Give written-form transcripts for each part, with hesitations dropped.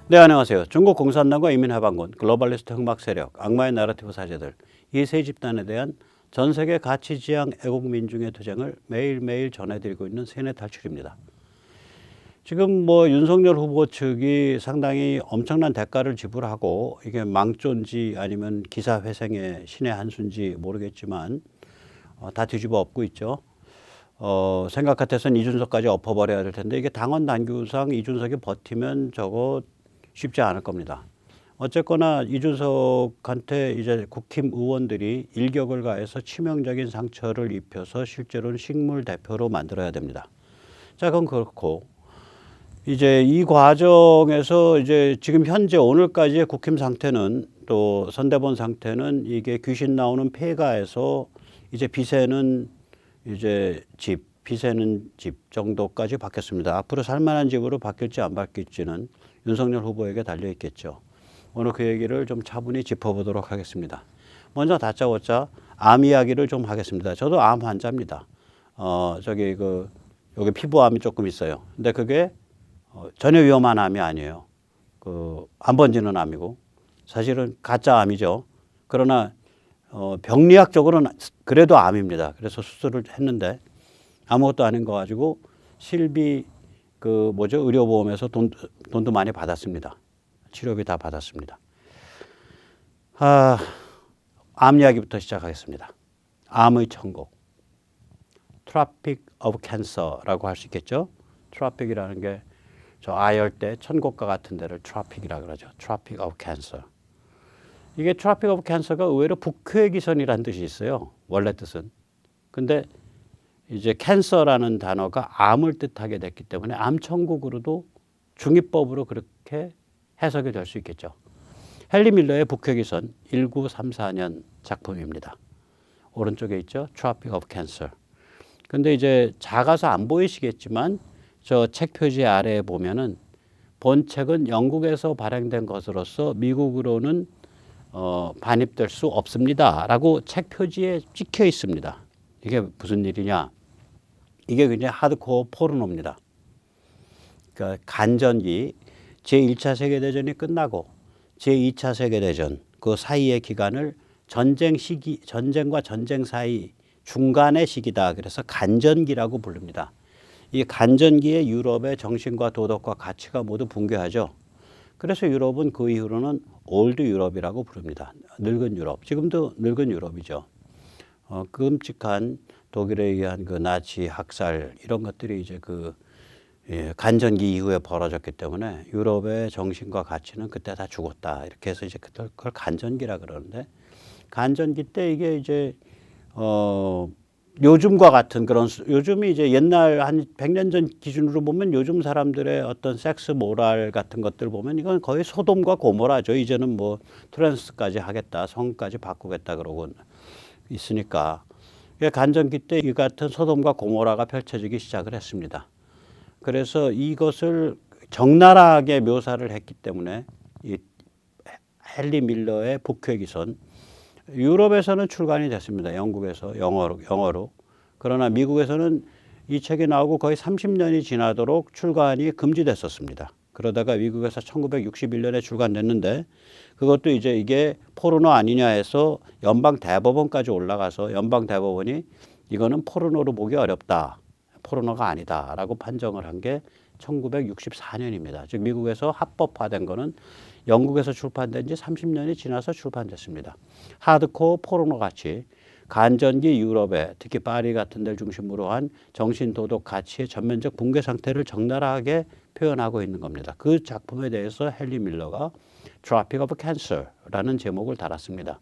네, 안녕하세요. 중국 공산당과 이민해방군, 글로벌리스트 흑막 세력, 악마의 나라티브 사제들, 이 세 집단에 대한 전 세계 가치지향 애국민중의 투쟁을 매일매일 전해드리고 있는 세뇌 탈출입니다. 지금 뭐 윤석열 후보 측이 상당히 엄청난 대가를 지불하고 이게 망조인지 아니면 기사회생의 신의 한 수인지 모르겠지만 다 뒤집어 엎고 있죠. 생각 같아서는 이준석까지 엎어버려야 될 텐데 이게 당원 당규상 이준석이 버티면 저거 쉽지 않을 겁니다. 어쨌거나 이준석한테 이제 국힘 의원들이 일격을 가해서 치명적인 상처를 입혀서 실제로는 식물 대표로 만들어야 됩니다. 자, 그건 그렇고 이제 이 과정에서 이제 지금 현재 오늘까지의 국힘 상태는 또 선대본 상태는 이게 귀신 나오는 폐가에서 이제 비세는 이제 비세는 집 정도까지 바뀌었습니다. 앞으로 살만한 집으로 바뀔지 안 바뀔지는 윤석열 후보에게 달려 있겠죠. 오늘 그 얘기를 좀 차분히 짚어보도록 하겠습니다. 먼저 다짜고짜 암 이야기를 좀 하겠습니다. 저도 암 환자입니다. 여기 피부암이 조금 있어요. 근데 그게 전혀 위험한 암이 아니에요. 안 번지는 암이고 사실은 가짜 암이죠. 그러나 병리학적으로는 그래도 암입니다. 그래서 수술을 했는데 아무것도 아닌 거 가지고 실비 의료보험에서 돈도 많이 받았습니다. 치료비 다 받았습니다. 암 이야기부터 시작하겠습니다. 암의 천국. Tropic of Cancer라고 할 수 있겠죠. 트로픽이라는 게 저 아열대 천국과 같은 데를 트로픽이라고 그러죠. Tropic of Cancer. 이게 Tropic of Cancer가 의외로 북회기선이라는 뜻이 있어요. 원래 뜻은. 근데 이제 캔서라는 단어가 암을 뜻하게 됐기 때문에 암천국으로도 중의법으로 그렇게 해석이 될 수 있겠죠. 헨리 밀러의 북회기선 1934년 작품입니다. 오른쪽에 있죠. Tropic of Cancer. 근데 이제 작아서 안 보이시겠지만 저 책 표지 아래에 보면은 본 책은 영국에서 발행된 것으로서 미국으로는 반입될 수 없습니다라고 책 표지에 찍혀 있습니다. 이게 무슨 일이냐? 이게 굉장히 하드코어 포르노입니다. 그러니까 간전기 제1차 세계대전이 끝나고 제2차 세계대전 그 사이의 기간을 전쟁과 전쟁 사이 중간의 시기다. 그래서 간전기라고 부릅니다. 이 간전기에 유럽의 정신과 도덕과 가치가 모두 붕괴하죠. 그래서 유럽은 그 이후로는 올드 유럽이라고 부릅니다. 늙은 유럽. 지금도 늙은 유럽이죠. 끔찍한 독일에 의한 그 나치 학살 이런 것들이 이제 간전기 이후에 벌어졌기 때문에 유럽의 정신과 가치는 그때 다 죽었다. 이렇게 해서 이제 그걸 간전기라 그러는데 간전기 때 이게 이제 요즘과 같은 요즘이 이제 옛날 한 100년 전 기준으로 보면 요즘 사람들의 어떤 섹스 모랄 같은 것들 보면 이건 거의 소돔과 고모라죠. 이제는 뭐 트랜스까지 하겠다, 성까지 바꾸겠다 그러고 있으니까 간전기 때 이 같은 소돔과 고모라가 펼쳐지기 시작을 했습니다. 그래서 이것을 적나라하게 묘사를 했기 때문에 이 헨리 밀러의 북회기선 유럽에서는 출간이 됐습니다. 영국에서 영어로. 그러나 미국에서는 이 책이 나오고 거의 30년이 지나도록 출간이 금지됐었습니다. 그러다가 미국에서 1961년에 출간됐는데 그것도 이제 이게 포르노 아니냐 해서 연방 대법원까지 올라가서 연방 대법원이 이거는 포르노로 보기 어렵다. 포르노가 아니다라고 판정을 한 게 1964년입니다. 즉 미국에서 합법화된 거는 영국에서 출판된 지 30년이 지나서 출판됐습니다. 하드코어 포르노 같이 간전기 유럽에 특히 파리 같은 데를 중심으로 한 정신도덕 가치의 전면적 붕괴 상태를 적나라하게 표현하고 있는 겁니다. 그 작품에 대해서 헨리 밀러가 Tropic of Cancer라는 제목을 달았습니다.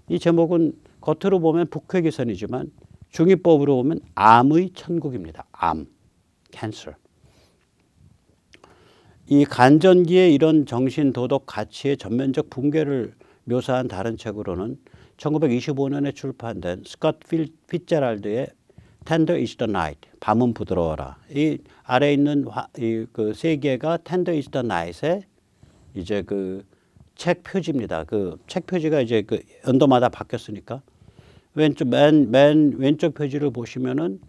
이 제목은 겉으로 보면 북회기선이지만 중의법으로 보면 암의 천국입니다. 암, 캔서. 이 간전기의 이런 정신 도덕 가치의 전면적 붕괴를 묘사한 다른 책으로는 1925년에 출판된 스콧 피츠제랄드의 Tender is the Night, 밤은 부드러워라. 이 아래 있는 그 세 개가 Tender is the Night의 이제 그 책 표지입니다. 그 책 표지가 이제 그 연도마다 바뀌었으니까 맨 왼쪽 표지를 보시면은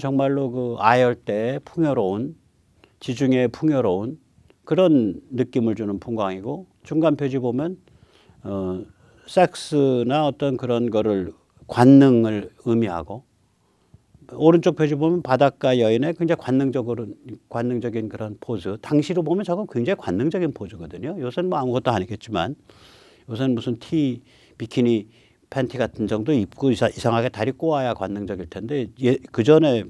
정말로 그 아열대 풍요로운 지중해 풍요로운 그런 느낌을 주는 풍광이고 중간 표지 보면 섹스나 어떤 그런 거를 관능을 의미하고 오른쪽 표지 보면 바닷가 여인의 굉장히 관능적인 그런 포즈. 당시로 보면 저건 굉장히 관능적인 포즈거든요. 요새는 뭐 아무것도 아니겠지만 요새는 무슨 비키니 팬티 같은 정도 입고 이상하게 다리 꼬아야 관능적일 텐데 그 전에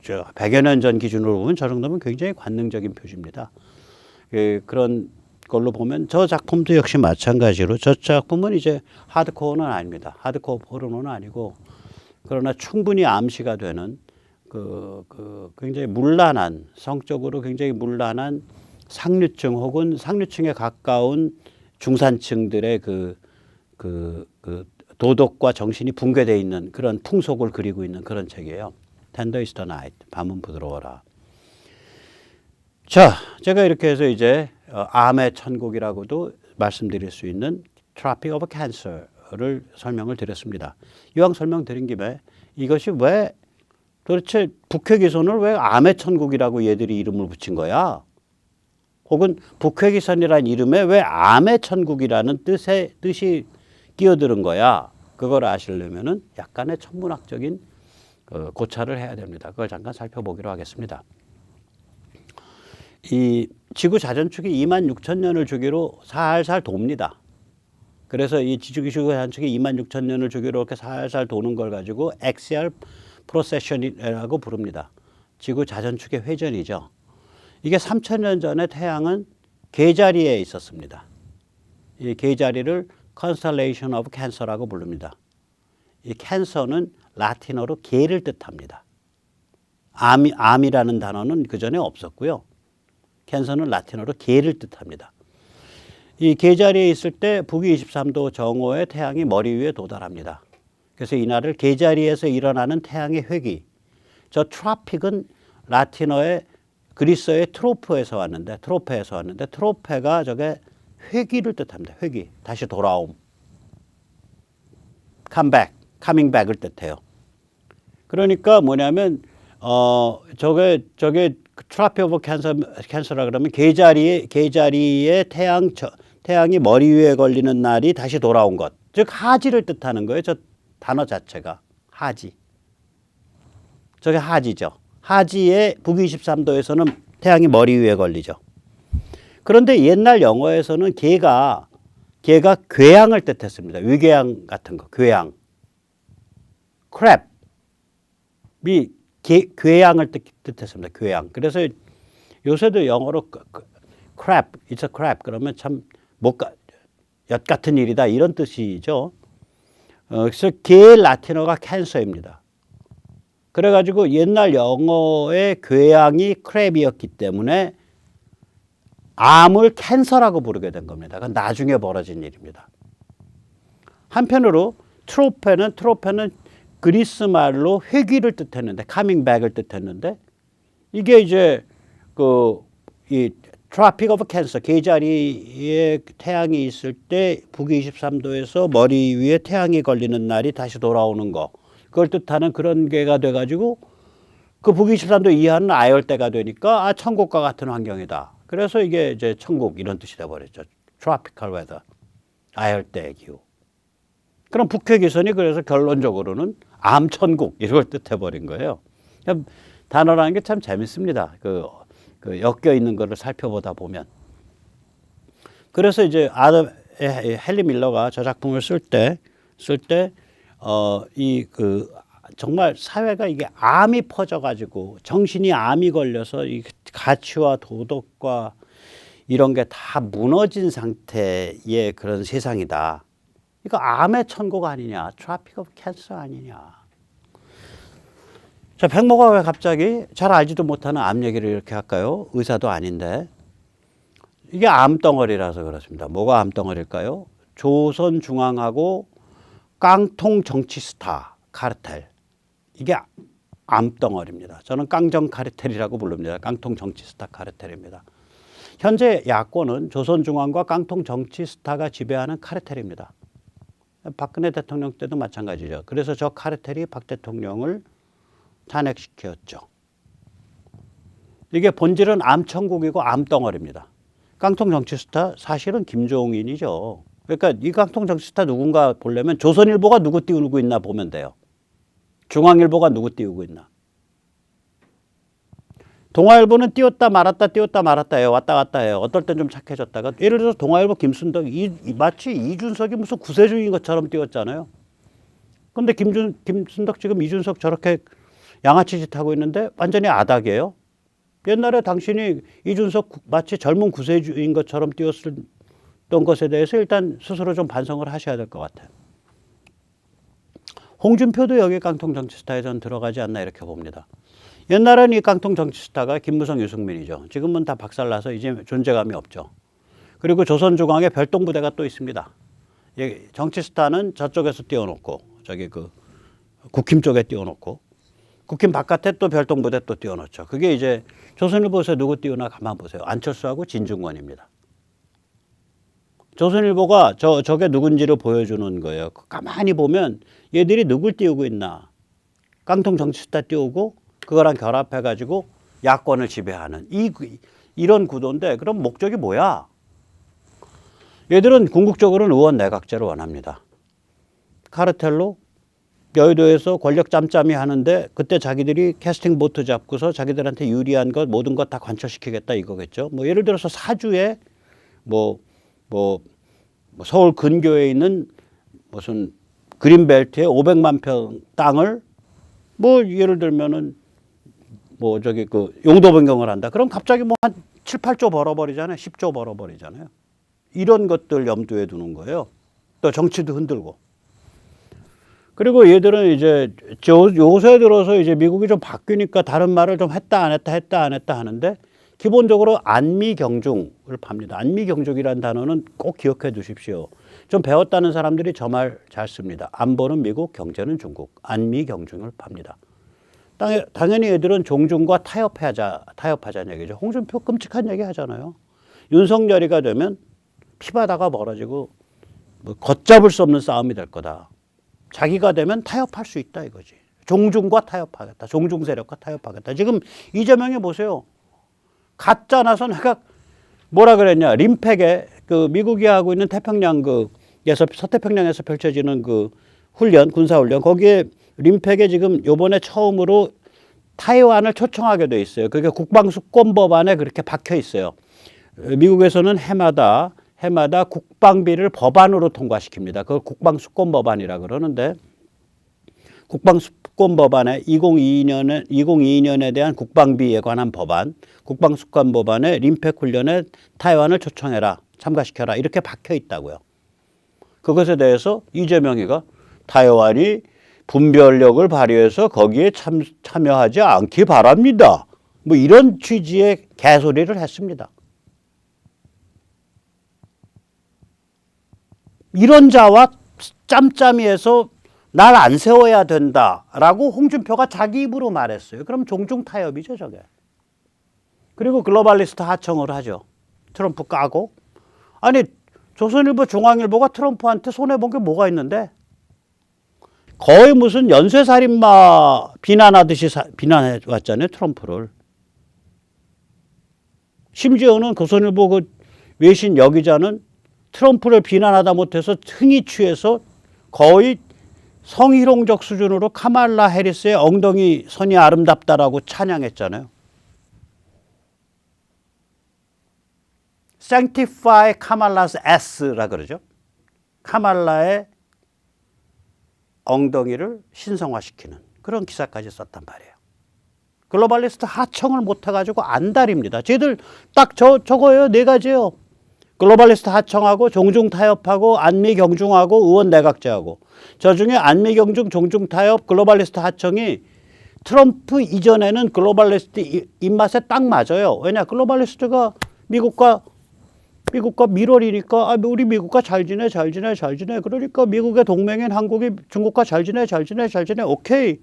100여 년 전 기준으로 보면 저 정도면 굉장히 관능적인 표시입니다. 그런 걸로 보면 저 작품도 역시 마찬가지로 저 작품은 이제 하드코어는 아닙니다. 하드코어 포르노는 아니고 그러나 충분히 암시가 되는 굉장히 문란한 성적으로 굉장히 문란한 상류층 혹은 상류층에 가까운 중산층들의 그 도덕과 정신이 붕괴되어 있는 그런 풍속을 그리고 있는 그런 책이에요. Tender is the night. 밤은 부드러워라. 자, 제가 이렇게 해서 이제 암의 천국이라고도 말씀드릴 수 있는 Tropic of Cancer를 설명을 드렸습니다. 이왕 설명드린 김에 이것이 왜 도대체 북회기선을 왜 암의 천국이라고 얘들이 이름을 붙인 거야? 혹은 북회기선이라는 이름에 왜 암의 천국이라는 뜻이 끼어드는 거야? 그걸 아시려면은 약간의 천문학적인 고찰을 해야 됩니다. 그걸 잠깐 살펴보기로 하겠습니다. 이 지구 자전축이 26,000년을 주기로 살살 돕니다. 그래서 이 지구 자전축이 26,000년을 주기로 이렇게 살살 도는 걸 가지고 axial precession이라고 부릅니다. 지구 자전축의 회전이죠. 이게 3,000년 전에 태양은 개자리에 있었습니다. 이 개자리를 constellation of cancer라고 부릅니다. 이 캔서는 라틴어로 개를 뜻합니다. 암이라는 단어는 그 전에 없었고요. 캔서는 라틴어로 개를 뜻합니다. 이 개자리에 있을 때 북위 23도 정오에 태양이 머리 위에 도달합니다. 그래서 이날을 개자리에서 일어나는 태양의 회귀. 저 트로픽은 라틴어의 그리스어의 트로페에서 왔는데 트로페가 저게 회귀를 뜻합니다. 회귀. 다시 돌아옴. coming back을 뜻해요. 그러니까 뭐냐면 저게 트로픽 오브 캔서라 그러면 개자리에 태양이 머리 위에 걸리는 날이 다시 돌아온 것. 즉 하지를 뜻하는 거예요. 저 단어 자체가 하지. 저게 하지죠. 하지에 북위 23도에서는 태양이 머리 위에 걸리죠. 그런데 옛날 영어에서는 개가 궤양을 뜻했습니다. 위궤양 같은 거, 궤양. crab이 궤양을 뜻했습니다. 궤양. 그래서 요새도 영어로 crab, it's a crab 그러면 참 엿 같은 일이다 이런 뜻이죠. 그래서 개의 라틴어가 캔서입니다. 그래가지고 옛날 영어의 궤양이 crab이었기 때문에 암을 캔서라고 부르게 된 겁니다. 그건 나중에 벌어진 일입니다. 한편으로 트로페는 그리스 말로 회귀를 뜻했는데, coming back을 뜻했는데, 이게 이제 이 Tropic of Cancer, 개자리에 태양이 있을 때 북위 23도에서 머리 위에 태양이 걸리는 날이 다시 돌아오는 거, 그걸 뜻하는 그런 게가 돼가지고 그 북위 23도 이하는 아열대가 되니까 천국과 같은 환경이다. 그래서 이게 이제 천국 이런 뜻이 돼버렸죠. Tropical weather, 아열대 기후. 그럼 북회기선이 그래서 결론적으로는 암천국 이걸 뜻해버린 거예요. 단어라는 게 참 재밌습니다. 그 엮여 있는 거를 살펴보다 보면. 그래서 이제 헨리 밀러가 저 작품을 쓸 때 정말 사회가 이게 암이 퍼져가지고 정신이 암이 걸려서 이 가치와 도덕과 이런 게 다 무너진 상태의 그런 세상이다. 이거 암의 천국 아니냐, 트로픽 오브 캔서 아니냐. 자, 백모가 왜 갑자기 잘 알지도 못하는 암 얘기를 이렇게 할까요? 의사도 아닌데. 이게 암덩어리라서 그렇습니다. 뭐가 암덩어리일까요? 조선중앙하고 깡통 정치 스타 카르텔. 이게 암덩어리입니다. 저는 깡정 카르텔이라고 부릅니다. 깡통 정치 스타 카르텔입니다. 현재 야권은 조선중앙과 깡통 정치 스타가 지배하는 카르텔입니다. 박근혜 대통령 때도 마찬가지죠. 그래서 저 카르텔이 박 대통령을 탄핵시켰죠. 이게 본질은 암천국이고 암덩어리입니다. 깡통 정치 스타 사실은 김종인이죠. 그러니까 이 깡통 정치 스타 누군가 보려면 조선일보가 누구 띄우고 있나 보면 돼요. 중앙일보가 누구 띄우고 있나. 동아일보는 띄웠다 말았다 해요. 왔다 갔다 해요. 어떨 땐 좀 착해졌다가. 예를 들어서 동아일보 김순덕 마치 이준석이 무슨 구세주인 것처럼 띄웠잖아요. 근데 김순덕 지금 이준석 저렇게 양아치 짓 하고 있는데 완전히 아닥이에요. 옛날에 당신이 이준석 마치 젊은 구세주인 것처럼 띄웠던 것에 대해서 일단 스스로 좀 반성을 하셔야 될 것 같아요. 홍준표도 여기 깡통 정치 스타에 전 들어가지 않나 이렇게 봅니다. 옛날에는 이 깡통 정치 스타가 김무성, 유승민이죠. 지금은 다 박살나서 이제 존재감이 없죠. 그리고 조선중앙에 별동부대가 또 있습니다. 정치 스타는 저쪽에서 띄워놓고 저기 그 국힘 쪽에 띄워놓고 국힘 바깥에 또 별동부대 또 띄워놓죠. 그게 이제 조선일보에서 누구 띄우나 가만 보세요. 안철수하고 진중권입니다. 조선일보가 저게 누군지를 보여주는 거예요. 가만히 보면 얘들이 누굴 띄우고 있나. 깡통 정치 스타 띄우고 그거랑 결합해가지고 야권을 지배하는 이런 구도인데 그럼 목적이 뭐야? 얘들은 궁극적으로는 의원 내각제를 원합니다. 카르텔로 여의도에서 권력 짬짬이 하는데 그때 자기들이 캐스팅 보트 잡고서 자기들한테 유리한 것 모든 것 다 관철시키겠다 이거겠죠. 뭐 예를 들어서 사주에 뭐 서울 근교에 있는 무슨 그린벨트에 500만 평 땅을 뭐 예를 들면은 뭐 저기 그 용도 변경을 한다. 그럼 갑자기 뭐 한 7, 8조 벌어버리잖아요. 10조 벌어버리잖아요. 이런 것들 염두에 두는 거예요. 또 정치도 흔들고. 그리고 얘들은 이제 요새 들어서 이제 미국이 좀 바뀌니까 다른 말을 좀 했다 안 했다 하는데 기본적으로 안미경중을 팝니다. 안미경중이라는 단어는 꼭 기억해 두십시오. 좀 배웠다는 사람들이 저 말 잘 씁니다. 안보는 미국, 경제는 중국. 안미경중을 팝니다. 당연히 얘들은 종중과 타협하자는 얘기죠. 홍준표 끔찍한 얘기 하잖아요. 윤석열이가 되면 피바다가 멀어지고 뭐 걷잡을 수 없는 싸움이 될 거다. 자기가 되면 타협할 수 있다 이거지. 종중과 타협하겠다. 종중 세력과 타협하겠다. 지금 이재명이 보세요. 가짜 나서 내가 뭐라 그랬냐. 림팩에 그 미국이 하고 있는 서태평양에서 펼쳐지는 그 훈련, 군사훈련 거기에 림팩에 지금 요번에 처음으로 타이완을 초청하게 돼 있어요. 그게 국방수권법안에 그렇게 박혀 있어요. 미국에서는 해마다 국방비를 법안으로 통과시킵니다. 그걸 국방수권법안이라 그러는데 국방수권법안에 2022년에 대한 국방비에 관한 법안, 국방수권법안에 림팩 훈련에 타이완을 초청해라, 참가시켜라 이렇게 박혀 있다고요. 그것에 대해서 이재명이가 타이완이 분별력을 발휘해서 거기에 참여하지 않기 바랍니다. 뭐 이런 취지의 개소리를 했습니다. 이런 자와 짬짬이해서 날 안 세워야 된다라고 홍준표가 자기 입으로 말했어요. 그럼 종중 타협이죠, 저게. 그리고 글로벌리스트 하청을 하죠. 트럼프 까고. 아니 조선일보, 중앙일보가 트럼프한테 손해본 게 뭐가 있는데 거의 무슨 연쇄살인마 비난하듯이 비난해 왔잖아요, 트럼프를. 심지어는 조선일보 그 외신 여기자는 트럼프를 비난하다 못해서 흥이 취해서 거의 성희롱적 수준으로 카말라 해리스의 엉덩이 선이 아름답다라고 찬양했잖아요. Sanctify Kamala's ass라 그러죠. 카말라의 엉덩이를 신성화시키는 그런 기사까지 썼단 말이에요. 글로벌리스트 하청을 못해가지고 안달입니다. 쟤들 딱 저거예요. 네 가지예요. 글로벌리스트 하청하고 종중타협하고 안미경중하고 의원 내각제하고 저 중에 안미경중 종중타협 글로벌리스트 하청이 트럼프 이전에는 글로벌리스트 입맛에 딱 맞아요. 왜냐 글로벌리스트가 미국과 밀월이니까 우리 미국과 잘 지내. 그러니까 미국의 동맹인 한국이 중국과 잘 지내. 오케이.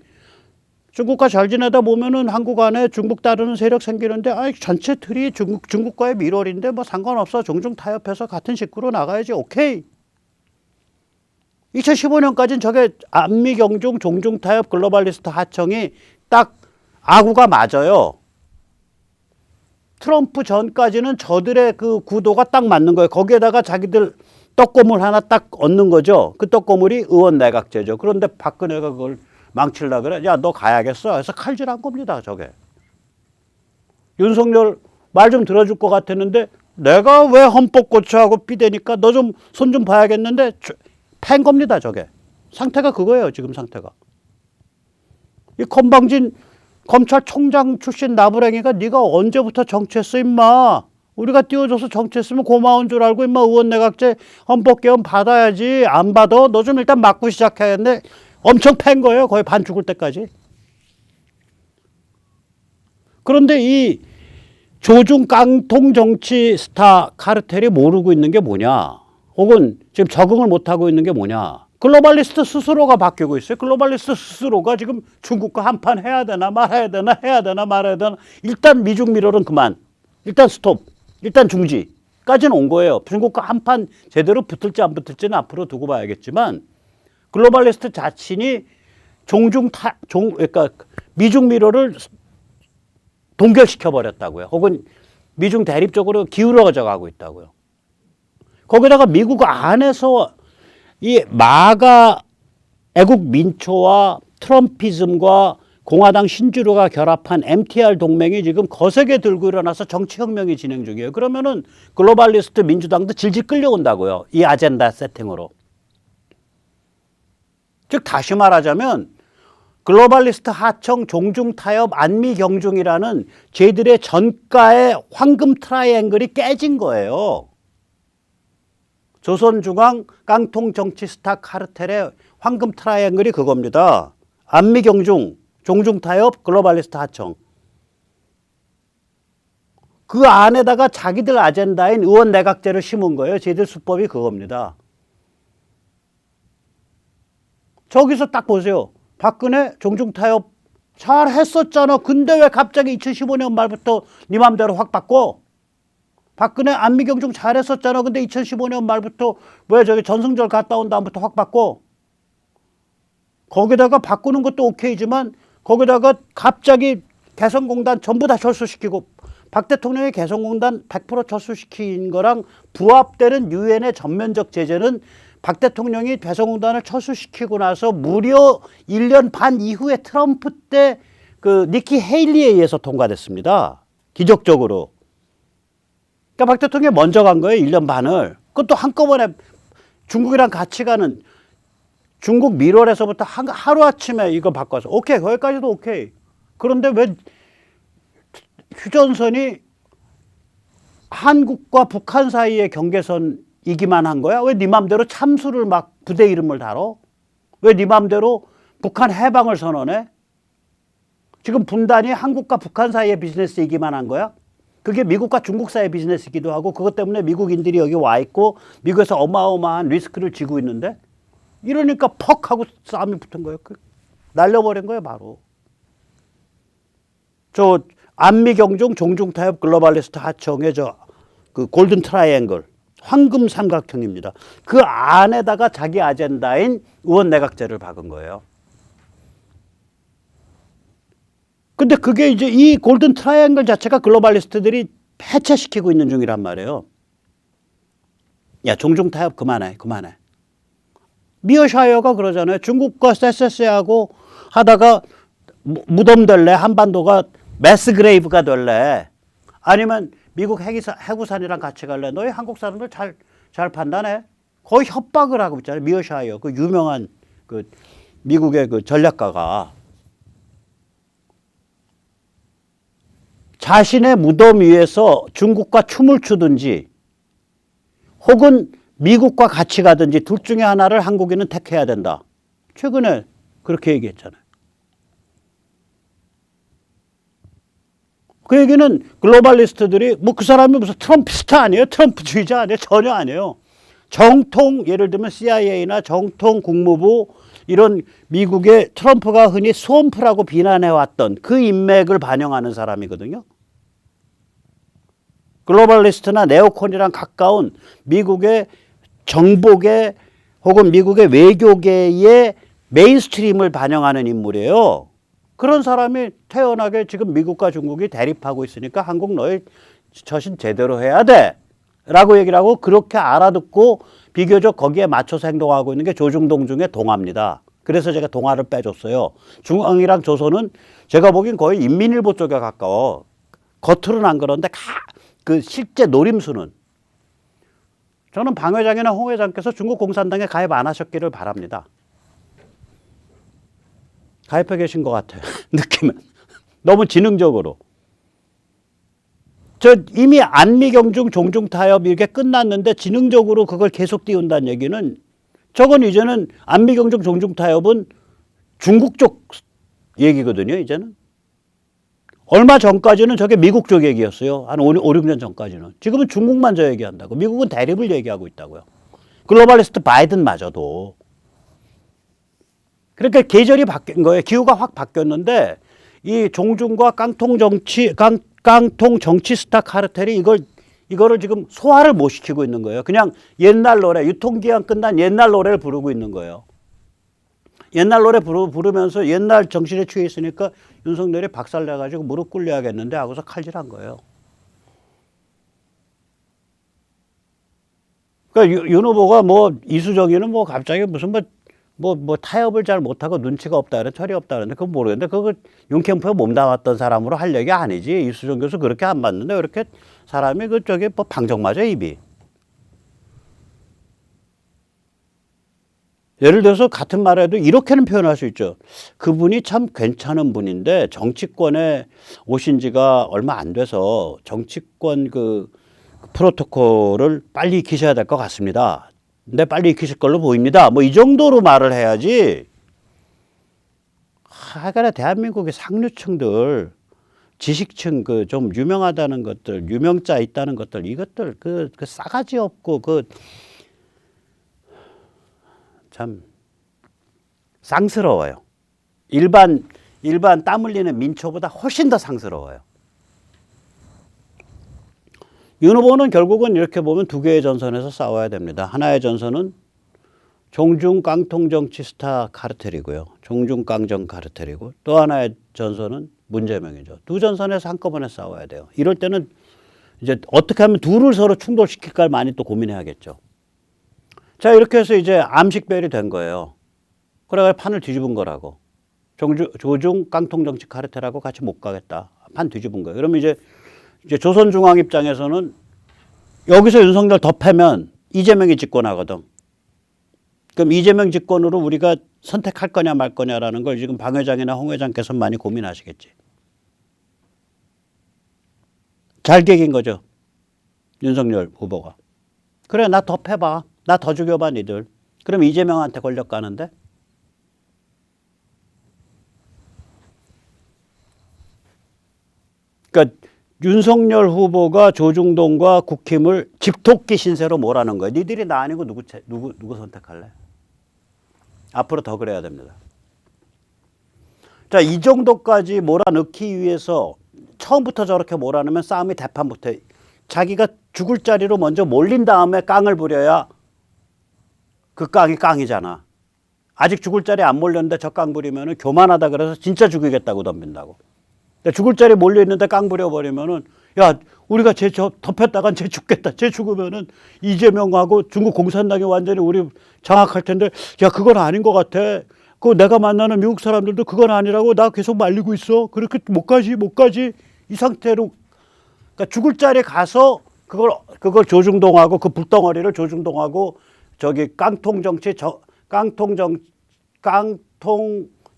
중국과 잘 지내다 보면은 한국 안에 중국 따르는 세력 생기는데 전체 틀이 중국과의 밀월인데 뭐 상관없어. 종중 타협해서 같은 식구로 나가야지. 오케이. 2015년까지는 저게 안미경중 종중 타협 글로벌리스트 하청이 딱 아구가 맞아요. 트럼프 전까지는 저들의 그 구도가 딱 맞는 거예요. 거기에다가 자기들 떡고물 하나 딱 얻는 거죠. 그 떡고물이 의원 내각제죠. 그런데 박근혜가 그걸 망치려고 그래. 야, 너 가야겠어. 그래서 칼질한 겁니다, 저게. 윤석열 말 좀 들어줄 것 같았는데 내가 왜 헌법 고쳐하고 삐대니까 너 좀 손 좀 봐야겠는데 팬 겁니다, 저게. 상태가 그거예요, 지금 상태가. 이 건방진 검찰총장 출신 나부랭이가 네가 언제부터 정치했어, 임마. 우리가 띄워줘서 정치했으면 고마운 줄 알고 임마 의원 내각제 헌법개헌 받아야지. 안 받아? 너 좀 일단 맞고 시작해야겠네. 엄청 팬 거예요, 거의 반 죽을 때까지. 그런데 이 조중 깡통 정치 스타 카르텔이 모르고 있는 게 뭐냐, 혹은 지금 적응을 못하고 있는 게 뭐냐, 글로벌리스트 스스로가 바뀌고 있어요. 글로벌리스트 스스로가 지금 중국과 한판 해야 되나 말아야 되나 해야 되나 말아야 되나, 일단 미중 미러는 그만, 일단 스톱, 일단 중지까지는 온 거예요. 중국과 한판 제대로 붙을지 안 붙을지는 앞으로 두고 봐야겠지만 글로벌리스트 자신이 그러니까 미중 미러를 동결시켜 버렸다고요. 혹은 미중 대립 쪽으로 기울어져 가고 있다고요. 거기다가 미국 안에서 이 마가 애국 민초와 트럼피즘과 공화당 신주류가 결합한 MTR 동맹이 지금 거세게 들고 일어나서 정치혁명이 진행 중이에요. 그러면은 글로벌리스트 민주당도 질질 끌려온다고요, 이 아젠다 세팅으로. 즉 다시 말하자면 글로벌리스트 하청 종중타협 안미경중이라는 쟤들의 전가의 황금 트라이앵글이 깨진 거예요. 조선중앙 깡통 정치 스타 카르텔의 황금 트라이앵글이 그겁니다. 안미경중, 종중타협, 글로벌리스트 하청. 그 안에다가 자기들 아젠다인 의원 내각제를 심은 거예요. 쟤들 수법이 그겁니다. 저기서 딱 보세요. 박근혜 종중타협 잘 했었잖아. 근데 왜 갑자기 2015년 말부터 네 맘대로 확 바꿔? 박근혜 안미경중 잘 했었잖아. 근데 2015년 말부터 왜 저기 전승절 갔다 온 다음부터 확 바꿔? 거기다가 바꾸는 것도 오케이지만 거기다가 갑자기 개성공단 전부 다 철수시키고, 박 대통령의 개성공단 100% 철수시킨 거랑 부합되는 유엔의 전면적 제재는 박 대통령이 개성공단을 철수시키고 나서 무려 1년 반 이후에 트럼프 때 그 니키 헤일리에 의해서 통과됐습니다. 기적적으로. 그러니까 박 대통령이 먼저 간 거예요, 1년 반을. 그것도 한꺼번에 중국이랑 같이 가는, 중국 밀월에서부터 하루아침에 이거 바꿔서 오케이, 거기까지도 오케이. 그런데 왜 휴전선이 한국과 북한 사이의 경계선이기만 한 거야? 왜 네 맘대로 참수를 막 부대 이름을 달어? 왜 네 맘대로 북한 해방을 선언해? 지금 분단이 한국과 북한 사이의 비즈니스이기만 한 거야? 그게 미국과 중국 사이의 비즈니스이기도 하고, 그것 때문에 미국인들이 여기 와 있고 미국에서 어마어마한 리스크를 지고 있는데, 이러니까 퍽 하고 싸움이 붙은 거예요. 날려버린 거예요, 바로. 저 안미경중 종중타협 글로벌리스트 하청의 그 골든 트라이앵글, 황금 삼각형입니다. 그 안에다가 자기 아젠다인 의원 내각제를 박은 거예요. 근데 그게 이제 이 골든 트라이앵글 자체가 글로벌리스트들이 해체시키고 있는 중이란 말이에요. 야, 종중타협 그만해, 그만해. 미어샤이어가 그러잖아요. 중국과 쎄쎄쎄하고 하다가 무덤 될래? 한반도가 매스그레이브가 될래? 아니면 미국 해구산이랑 같이 갈래? 너희 한국 사람들 잘 판단해. 거의 협박을 하고 있잖아요. 미어샤이어, 그 유명한 그 미국의 그 전략가가. 자신의 무덤 위에서 중국과 춤을 추든지 혹은 미국과 같이 가든지 둘 중에 하나를 한국인은 택해야 된다. 최근에 그렇게 얘기했잖아요. 그 얘기는 글로벌리스트들이 뭐 그 사람이 무슨 트럼피스트 아니에요? 트럼프주의자 아니에요? 전혀 아니에요. 정통, 예를 들면 CIA나 정통 국무부, 이런 미국의 트럼프가 흔히 스왑프라고 비난해왔던 그 인맥을 반영하는 사람이거든요. 글로벌리스트나 네오콘이랑 가까운 미국의 정보계 혹은 미국의 외교계의 메인스트림을 반영하는 인물이에요. 그런 사람이 태연하게 지금 미국과 중국이 대립하고 있으니까 한국 너희 처신 제대로 해야 돼 라고 얘기를 하고 그렇게 알아듣고 비교적 거기에 맞춰서 행동하고 있는 게 조중동 중에 동아입니다. 그래서 제가 동아를 빼줬어요. 중앙이랑 조선은 제가 보기엔 거의 인민일보 쪽에 가까워. 겉으로는 안 그런데 그 실제 노림수는 저는 방 회장이나 홍 회장께서 중국 공산당에 가입 안 하셨기를 바랍니다. 가입해 계신 것 같아요. 느낌은. 너무 지능적으로. 저 이미 안미경중 종중타협 이게 끝났는데 지능적으로 그걸 계속 띄운다는 얘기는 저건 이제는 안미경중 종중타협은 중국 쪽 얘기거든요. 이제는. 얼마 전까지는 저게 미국 쪽 얘기였어요. 한 5, 6년 전까지는. 지금은 중국만 저 얘기한다고. 미국은 대립을 얘기하고 있다고요. 글로벌리스트 바이든마저도. 그러니까 계절이 바뀐 거예요. 기후가 확 바뀌었는데 이 종중과 깡통 정치 스타 카르텔이 이거를 지금 소화를 못 시키고 있는 거예요. 그냥 옛날 노래, 유통기한 끝난 옛날 노래를 부르고 있는 거예요. 옛날 노래 부르면서 옛날 정신에 취해 있으니까 윤석열이 박살내가지고 무릎 꿇려야겠는데 하고서 칼질한 거예요. 그러니까 윤 후보가 뭐 이수정이는 뭐 갑자기 무슨 뭐 타협을 잘 못하고 눈치가 없다 그래 철이 없다 그러는데 그건 모르겠는데 그거 윤캠프에 몸담았던 사람으로 할 얘기 아니지. 이수정 교수 그렇게 안 맞는데 왜 이렇게 사람이 그쪽에 뭐 방정 맞아 입이. 예를 들어서 같은 말해도 이렇게는 표현할 수 있죠. 그분이 참 괜찮은 분인데 정치권에 오신 지가 얼마 안 돼서 정치권 그 프로토콜을 빨리 익히셔야 될 것 같습니다. 근데 빨리 익히실 걸로 보입니다. 뭐 이 정도로 말을 해야지. 하여간에 대한민국의 상류층들, 지식층 그 좀 유명하다는 것들, 유명자 있다는 것들 이것들 그 싸가지 없고 참 쌍스러워요. 일반 땀 흘리는 민초보다 훨씬 더 쌍스러워요. 윤 후보는 결국은 이렇게 보면 두 개의 전선에서 싸워야 됩니다. 하나의 전선은 종중 깡통 정치 스타 카르텔이고요. 종중 깡정 카르텔이고 또 하나의 전선은 문재명이죠. 두 전선에서 한꺼번에 싸워야 돼요. 이럴 때는 이제 어떻게 하면 둘을 서로 충돌시킬까 많이 또 고민해야겠죠. 자, 이렇게 해서 이제 암식별이 된 거예요. 그래가 판을 뒤집은 거라고. 조중 깡통 정치 카르텔하고 같이 못 가겠다. 판 뒤집은 거예요. 그러면 이제 조선중앙 입장에서는 여기서 윤석열 더 패면 이재명이 집권하거든. 그럼 이재명 집권으로 우리가 선택할 거냐 말 거냐라는 걸 지금 방 회장이나 홍 회장께서 많이 고민하시겠지. 잘 개긴 거죠. 윤석열 후보가. 그래, 나 더 패봐. 나 더 죽여봐 니들. 그럼 이재명한테 권력 가는데? 그러니까 윤석열 후보가 조중동과 국힘을 집토끼 신세로 몰아넣은 거예요. 니들이 나 아니고 누구 선택할래? 앞으로 더 그래야 됩니다. 자, 이 정도까지 몰아넣기 위해서 처음부터 저렇게 몰아넣으면 싸움이 대판부터 자기가 죽을 자리로 먼저 몰린 다음에 깡을 부려야 그 깡이 깡이잖아. 아직 죽을 자리 안 몰렸는데 저 깡 부리면은 교만하다 그래서 진짜 죽이겠다고 덤빈다고. 죽을 자리 몰려 있는데 깡 부려버리면은 야 우리가 쟤 덮였다간 쟤 죽겠다. 쟤 죽으면은 이재명하고 중국 공산당이 완전히 우리 장악할 텐데 야 그건 아닌 것 같아. 그 내가 만나는 미국 사람들도 그건 아니라고 나 계속 말리고 있어. 그렇게 못 가지 이 상태로 그러니까 죽을 자리 가서 그걸 조중동하고 그 불덩어리를 조중동하고 저기 깡통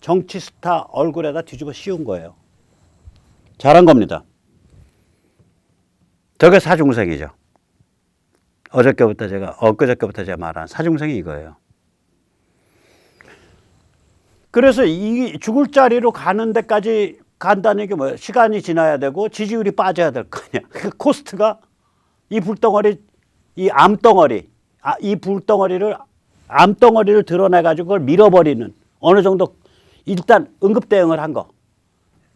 정치 스타 얼굴에다 뒤집어 씌운 거예요. 잘한 겁니다. 저게 사중생이죠. 엊그저께부터 제가 말한 사중생이 이거예요. 그래서 이 죽을 자리로 가는 데까지 간다는 게 뭐예요? 시간이 지나야 되고 지지율이 빠져야 될 거 아니야. 그 코스트가 이 불덩어리, 이 암덩어리를 드러내가지고 그걸 밀어버리는 어느 정도 일단 응급 대응을 한 거.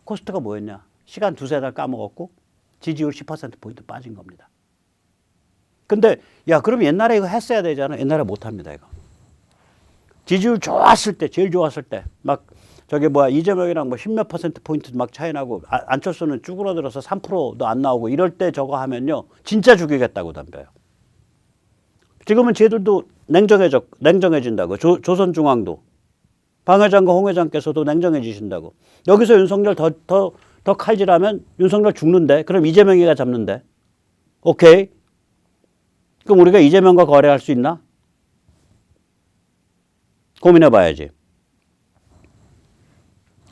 코스트가 뭐였냐? 시간 두세 달 까먹었고 지지율 10%포인트 빠진 겁니다. 근데 야 그럼 옛날에 이거 했어야 되잖아. 옛날에 못합니다 이거. 지지율 좋았을 때 제일 좋았을 때 막 저기 뭐야 이재명이랑 뭐 10몇 퍼센트 포인트 막 차이 나고 안철수는 쭈그러들어서 3%도 안 나오고 이럴 때 저거 하면요 진짜 죽이겠다고 덤벼요. 지금은 쟤들도 냉정해진다고. 조선중앙도 방 회장과 홍 회장께서도 냉정해지신다고. 여기서 윤석열 더 칼질하면 윤석열 죽는데 그럼 이재명이가 잡는데 오케이. 그럼 우리가 이재명과 거래할 수 있나? 고민해 봐야지.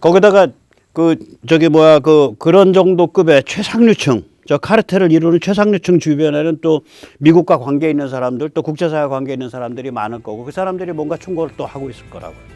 거기다가 그런 정도 급의 최상류층, 저 카르텔을 이루는 최상류층 주변에는 또 미국과 관계 있는 사람들, 또 국제사회 관계 있는 사람들이 많을 거고 그 사람들이 뭔가 충고를 또 하고 있을 거라고요.